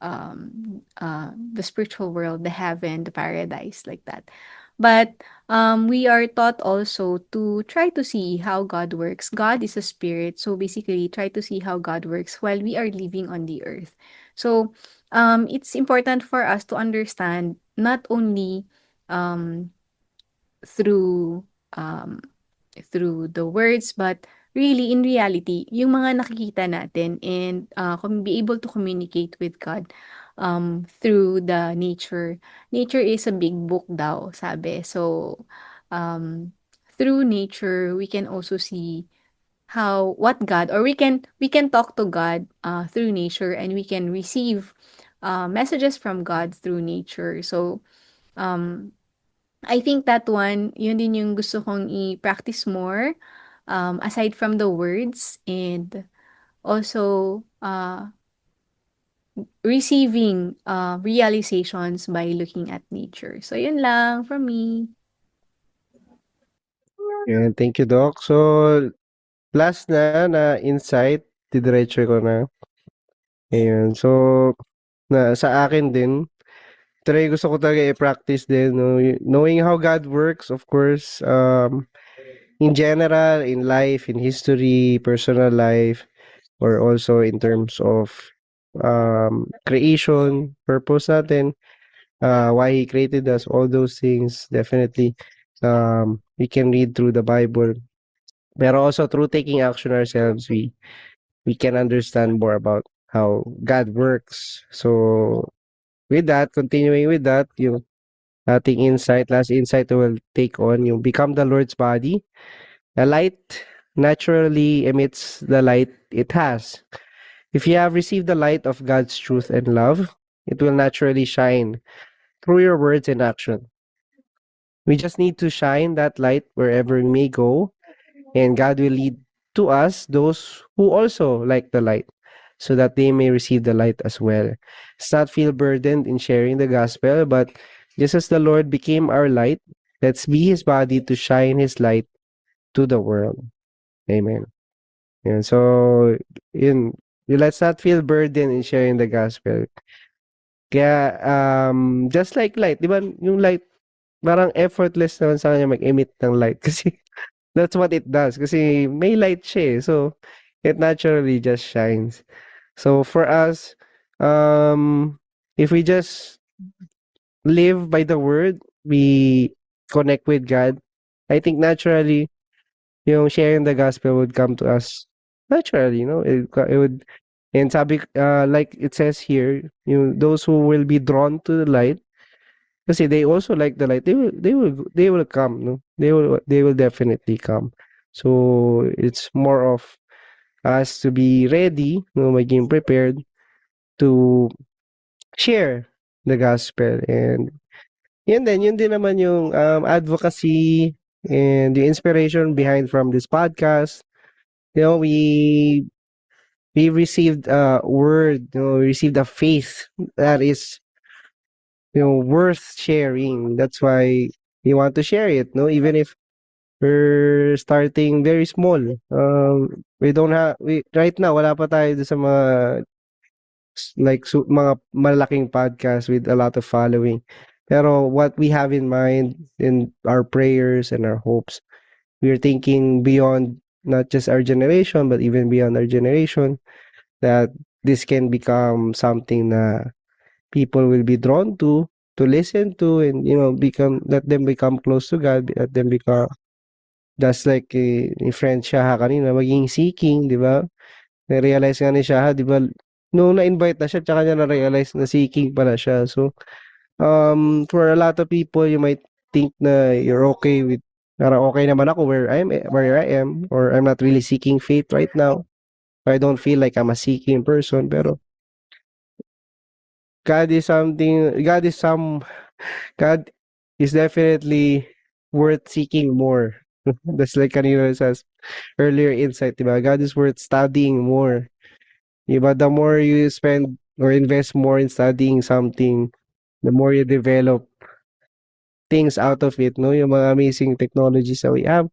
B: the spiritual world, the heaven, the paradise, like that. But we are taught also to try to see how God works. God is a spirit, so basically try to see how God works while we are living on the earth. So it's important for us to understand not only um, through um, through the words, but really in reality, yung mga nakikita natin, and be able to communicate with God through the nature. Nature is a big book daw, sabi. So, through nature, we can also see how what God, or we can talk to God through nature, and we can receive messages from God through nature. So, um, I think that one, yun din yung gusto kong i-practice more, aside from the words, and also receiving realizations by looking at nature. So, yun lang from me.
A: And thank you, Doc. So, last na insight, didiretso ko na. Ayun. So, sa akin din, try gusto ko talaga i-practice din, no? Knowing how God works, of course, in general, in life, in history, personal life, or also in terms of creation, purpose natin, why He created us, all those things, definitely, we can read through the Bible. Pero also, through taking action ourselves, we can understand more about how God works. So, with that, continuing with that, yung ating last insight will take on yung become the Lord's body. A light naturally emits the light it has. If you have received the light of God's truth and love, it will naturally shine through your words and action. We just need to shine that light wherever we may go, and God will lead to us those who also like the light, so that they may receive the light as well. Let's not feel burdened in sharing the gospel, but just as the Lord became our light, let's be His body to shine His light to the world. Amen. Yun. So, let's not feel burdened in sharing the gospel. Kaya, just like light, di ba, yung light, parang effortless naman sa kanya mag-emit ng light kasi that's what it does. Kasi may light siya eh. So, it naturally just shines. So, for us, if we just live by the word, we connect with God, I think naturally, yung sharing the gospel would come to us naturally, you know. It would, and sabi, like it says here, those who will be drawn to the light, kasi they also like the light, they will come, no? They will definitely come. So it's more of us to be ready, no, maging prepared to share the gospel. And yun din naman yung advocacy and the inspiration behind from this podcast. You know, we received a word, we received a faith that is, worth sharing. That's why we want to share it, no? Even if we're starting very small. We right now wala pa tayo sa mga mga malaking podcast with a lot of following. Pero what we have in mind in our prayers and our hopes, we're thinking beyond not just our generation, but even beyond our generation, that this can become something na people will be drawn to listen to, and let them become close to God, let them become just like ni friend Shaha kanina, maging seeking, di ba? Na-realize nga ni Shaha, di ba, nung na-invite na siya, tsaka niya na-realize na seeking pala siya. So, for a lot of people, you might think na you're okay with, parang okay naman ako where I am, or I'm not really seeking faith right now. I don't feel like I'm a seeking person, pero God is something, God is definitely worth seeking more. That's like kanina says earlier insight, diba? God is worth studying more. Diba? The more you spend or invest more in studying something, the more you develop things out of it, no? Yung mga amazing technologies that we have.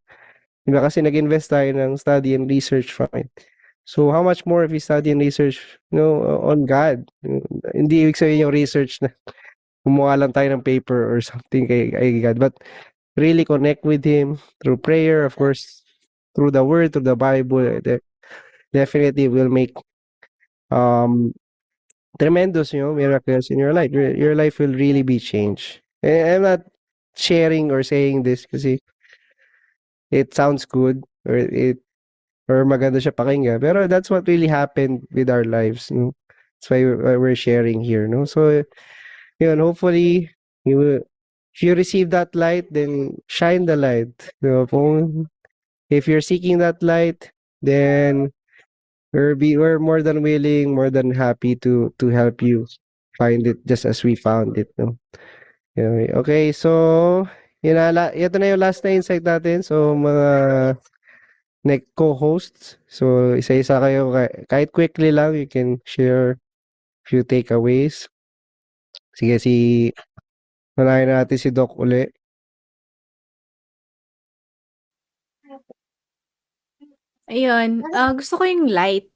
A: Diba? Kasi nag-invest tayo ng study and research from it. So, how much more if we study and research, on God? Hindi ibig sabihin yung research na kumuha lang tayo ng paper or something kay God. But really connect with Him through prayer, of course, through the Word, through the Bible. Definitely will make um tremendous, miracles in your life. Your life will really be changed. And I'm not sharing or saying this kasi it sounds good or maganda siya pakinggan. Pero that's what really happened with our lives. No? That's why we're sharing here. No? So, hopefully, if you receive that light, then shine the light. If you're seeking that light, then we're more than willing, more than happy to help you find it just as we found it. No? Okay, so ito na yung last na insight natin. So, mga next co-hosts. So, isa-isa kayo. Kahit quickly lang, you can share few takeaways. Sige, manahin natin si Doc uli.
B: Ayun, gusto ko yung light.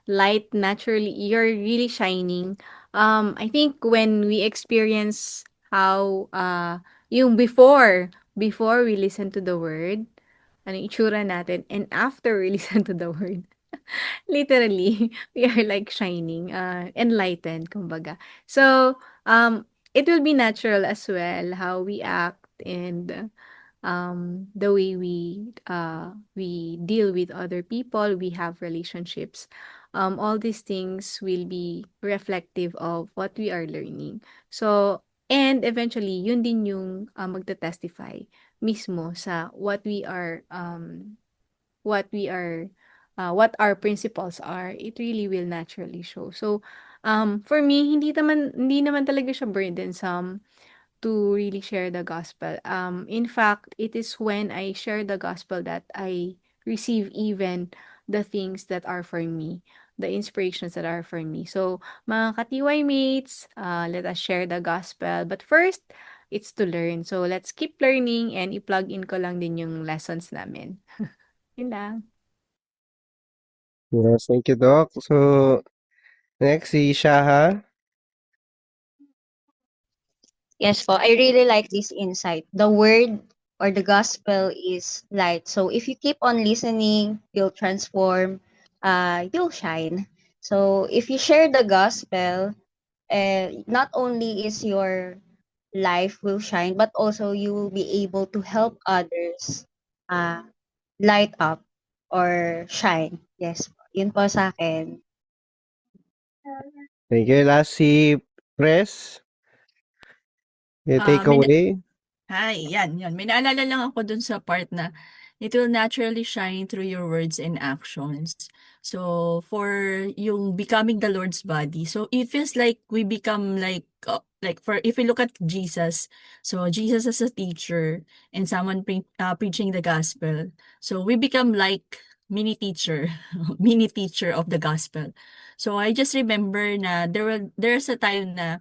B: Light, naturally, you're really shining. I think when we experience how, yung before we listen to the word, ano yung itsura natin, and after we listen to the word, literally, we are like shining, enlightened, kumbaga. So, it will be natural as well how we act and the way we deal with other people, we have relationships. All these things will be reflective of what we are learning. So, and eventually, yun din yung magta-testify mismo sa what our principles are. It really will naturally show. So, for me, hindi naman talaga siya burdensome to really share the gospel. In fact, it is when I share the gospel that I receive even the things that are for me, the inspirations that are for me. So, mga katiway mates, let us share the gospel. But first, it's to learn. So, let's keep learning and i-plug in ko lang din yung lessons namin. Yun lang.
A: Yes, thank you, Doc. So, next, si Shaha.
C: Yes po, I really like this insight. The word or the gospel is light. So if you keep on listening, you'll transform, you'll shine. So if you share the gospel, not only is your life will shine, but also you will be able to help others light up or shine. Yes po. Yun po sa akin.
A: Thank you. Last, si Pres. Yung
D: May
A: takeaway.
D: Hi, yan. May naalala lang ako dun sa part na it will naturally shine through your words and actions. So, for yung becoming the Lord's body, so it feels like we become like if we look at Jesus, so Jesus as a teacher and someone preaching the gospel, so we become like mini teacher, mini teacher of the gospel. So I just remember na there's a time na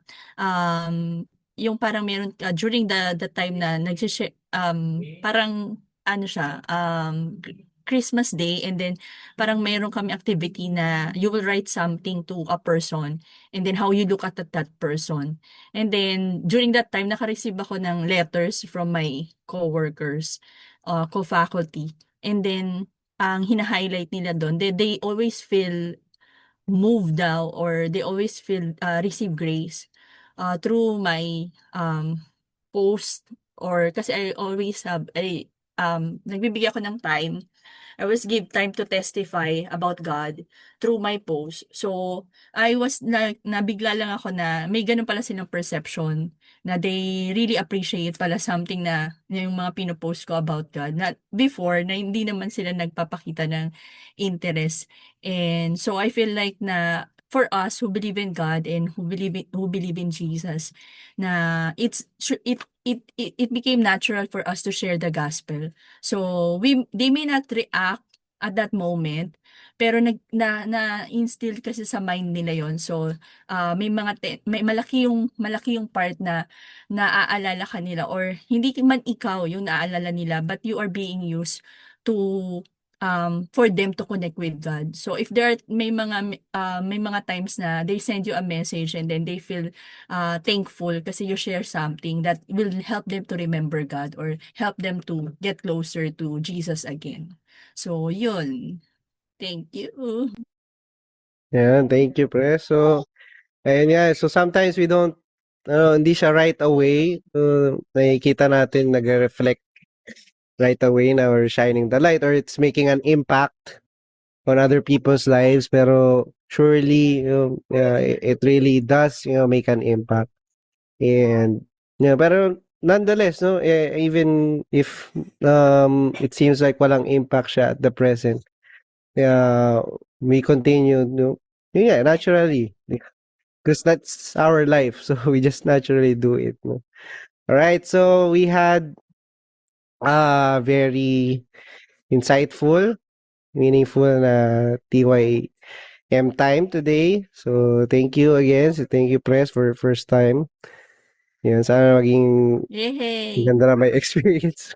D: yung parang meron during the time na parang ano siya, Christmas Day, and then parang mayroon kami activity na you will write something to a person and then how you look at that person. And then during that time naka-receive ako ng letters from my coworkers, co-faculty. And then ang hina-highlight nila doon, they always feel moved daw, or they always feel receive grace through my post, or kasi I always have nagbibigay ako ng time. I always give time to testify about God through my post. So, I was nabigla lang ako na may ganun pala silang perception na they really appreciate pala something na yung mga pinopost ko about God. Na before, na hindi naman sila nagpapakita ng interest. And so, I feel like na for us who believe in God and who believe in Jesus, na it became natural for us to share the gospel. So they may not react at that moment, pero na-instill kasi sa mind nila yon. So may malaki yung part na naaalala ka nila, or hindi man ikaw yung naaalala nila, but you are being used to for them to connect with God. So if there are may mga times na they send you a message and then they feel thankful kasi you share something that will help them to remember God or help them to get closer to Jesus again. So yun. Thank you.
A: Yan, thank you, pre. So, ayun nga. So, sometimes we don't, hindi siya right away. Nakikita natin nag-reflect right away na we're shining the light or it's making an impact on other people's lives. Pero, surely, it really does, make an impact. And, pero, nonetheless, no, even if it seems like walang impact siya at the present, we continue, yeah, naturally. Because that's our life. So we just naturally do it. No? All right. So we had very insightful, meaningful na TYM time today. So thank you again. So thank you, Press, for your first time. Yan, sana maging
D: Yay!
A: ganda na may experience.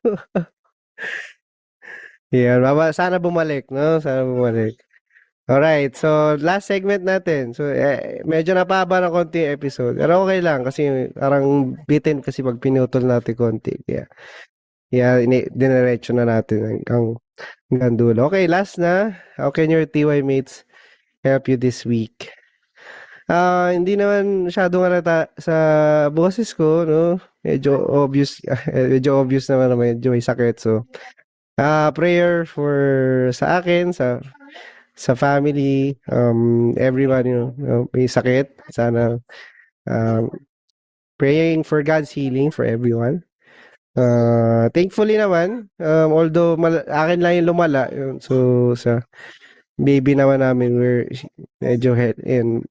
A: Yan, sana bumalik, no? Sana bumalik. Alright, so last segment natin. So, medyo napaba ng konti yung episode. Pero okay lang kasi parang bitin kasi pag pinutol natin konti. Kaya diniretso na natin hanggang dulo. Okay, last na. How can your TY mates help you this week? Hindi naman masyadong halata sa boses ko, no? Medyo obvious, medyo obvious naman na medyo may sakit. So, prayer for sa akin, sa family, everyone, may sakit. Sana, praying for God's healing for everyone. Thankfully naman, although akin lang yung lumala, yun, so sa baby naman namin, we're medyo head in.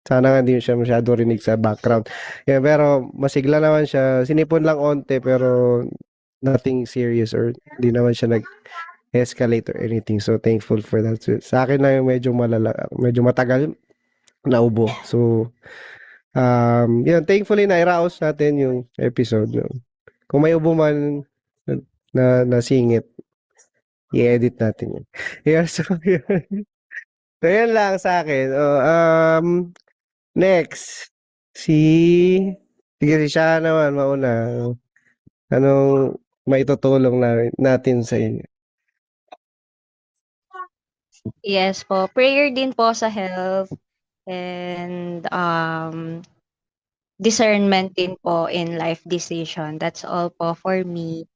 A: Sana nga hindi siya masyado rinig sa background. Yeah, pero masigla naman siya. Sinipon lang onte, pero nothing serious or hindi naman siya escalate or anything. So thankful for that. So, sa akin lang yung medyo medyo matagal na ubo. So yun, thankfully na iraos natin yung episode. No? Kung may ubo man na singit, i-edit natin yun. Yeah, so yun. So yun lang sa akin. Next, sige si siya naman mauna. Anong maitutulong natin sa inyo?
C: Yes po, prayer din po sa health and discernment din po in life decision. That's all po for me.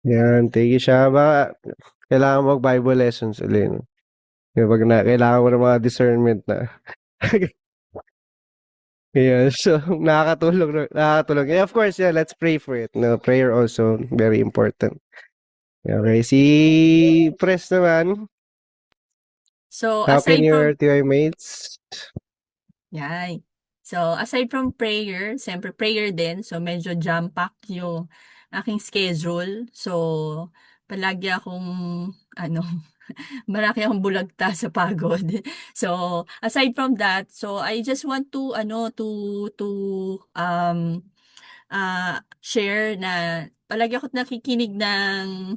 A: Yan, thank you siya. Ba, kailangan mag-Bible lessons ulit. No? Pag kailangan mo ng mga discernment na. Yeah, so nakakatulong. Yeah, of course, yeah, let's pray for it. No, prayer also very important. Okay, si Press naman.
D: So
A: How can
D: aside from
A: your TY mates?
D: Yay. So, aside from prayer, siyempre prayer din. So, medyo jam-pack yung aking schedule. So, palagi akong, ano, malaki akong bulagta sa pagod. So, aside from that, so I just want to share na lagi ako nakikinig ng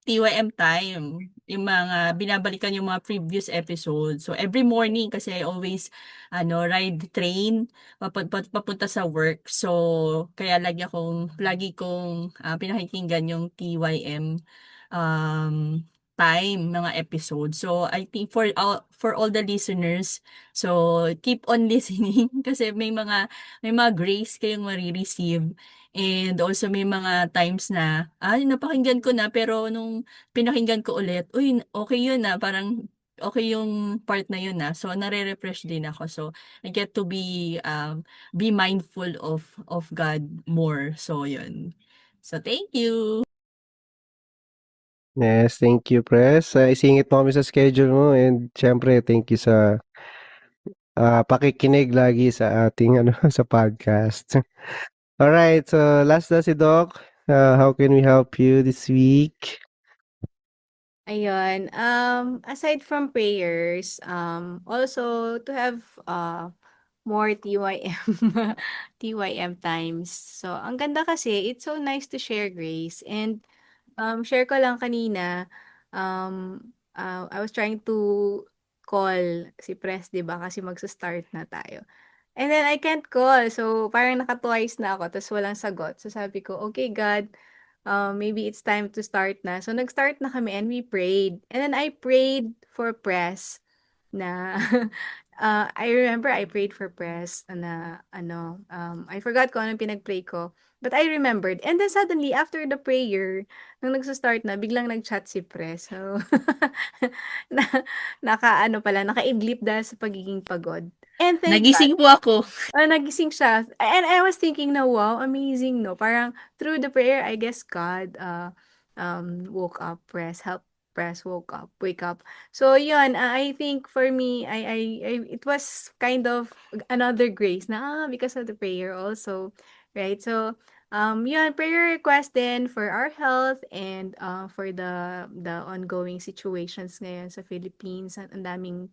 D: TYM Time, yung mga binabalikan yung mga previous episodes. So every morning kasi I always ride train papunta sa work. So kaya lagi kong pinakikinggan yung TYM um time mga episode. So I think for all the listeners, so keep on listening kasi may mga grace kayong marireceive. And also may mga times na, napakinggan ko na pero nung pinakinggan ko ulit, uy, okay yun parang okay yung part na yun So nare-refresh din ako. So I get to be mindful of God more. So yun. So thank you.
A: Yes, thank you, Press. Isingit mo kami sa schedule mo and syempre thank you sa pakikinig lagi sa ating sa podcast. Alright, so last na si Doc. How can we help you this week?
B: Ayun, aside from prayers, also to have more TYM TYM times. So, ang ganda kasi, it's so nice to share grace. And share ko lang kanina, I was trying to call si Press, 'di ba? Kasi magsa-start na tayo. And then I can't call. So, parang naka-twice na ako, tapos walang sagot. So, sabi ko, okay, God, maybe it's time to start na. So, nag-start na kami and we prayed. And then I prayed for Press na I remember I prayed for Press na I forgot kung anong pinag-pray ko. But I remembered. And then suddenly, after the prayer, nung nagsa-start na, biglang nag-chat si Press. So, na, naka-idlip dahil sa pagiging pagod. And thank God.
D: Nagising po ako.
B: Nagising siya. And I was thinking na, wow, amazing, no? Parang through the prayer, I guess God woke up, help Press wake up. So, yun, I think for me, it was kind of another grace na, because of the prayer also, right? So, yun, prayer request din for our health and for the ongoing situations ngayon sa Philippines. Ang daming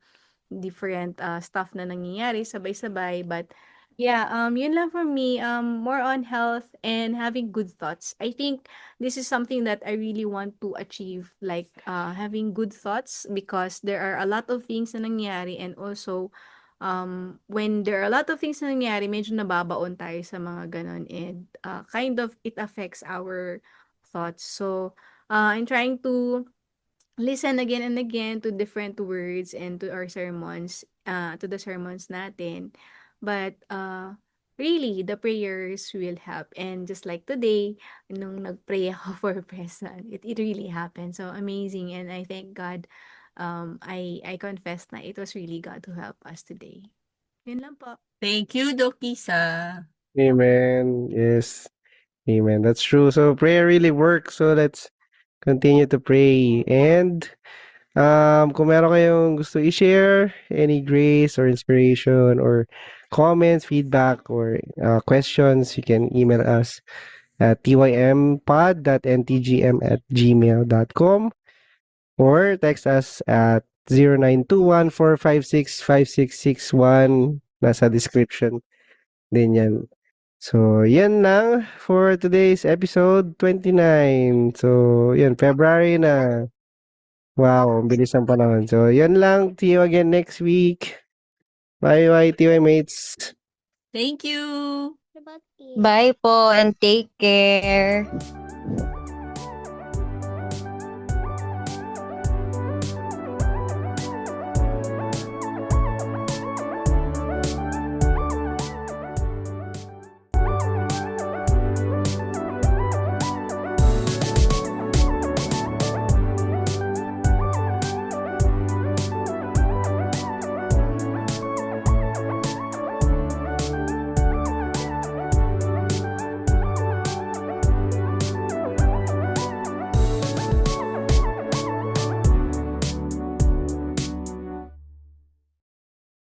B: different stuff na nangyayari sabay-sabay, but yeah, yun lang for me, more on health and having good thoughts. I think this is something that I really want to achieve, like having good thoughts, because there are a lot of things na nangyayari, and also when there are a lot of things na nangyayari, medyo nababaon tayo sa mga ganon, and kind of it affects our thoughts. So I'm trying to listen again and again to different words and to our sermons, to the sermons natin. But really, the prayers will help. And just like today, nung nagpray ako for Presan, it really happened. So amazing. And I thank God. I confess na it was really God who helped us today. Yun lang po.
D: Thank you, Doc Isa.
A: Amen. Yes. Amen. That's true. So prayer really works. So let's continue to pray. And kung meron kayong gusto i-share, any grace or inspiration or comments, feedback, or questions, you can email us at tympod.ntgm@gmail.com or text us at 0921-456-5661. Nasa description din yan. So, yan lang for today's episode 29. So, yan, February na. Wow, ang bilis ng panahon. So, yan lang. See you again next week. Bye-bye, TY mates.
D: Thank you.
C: Bye po and take care.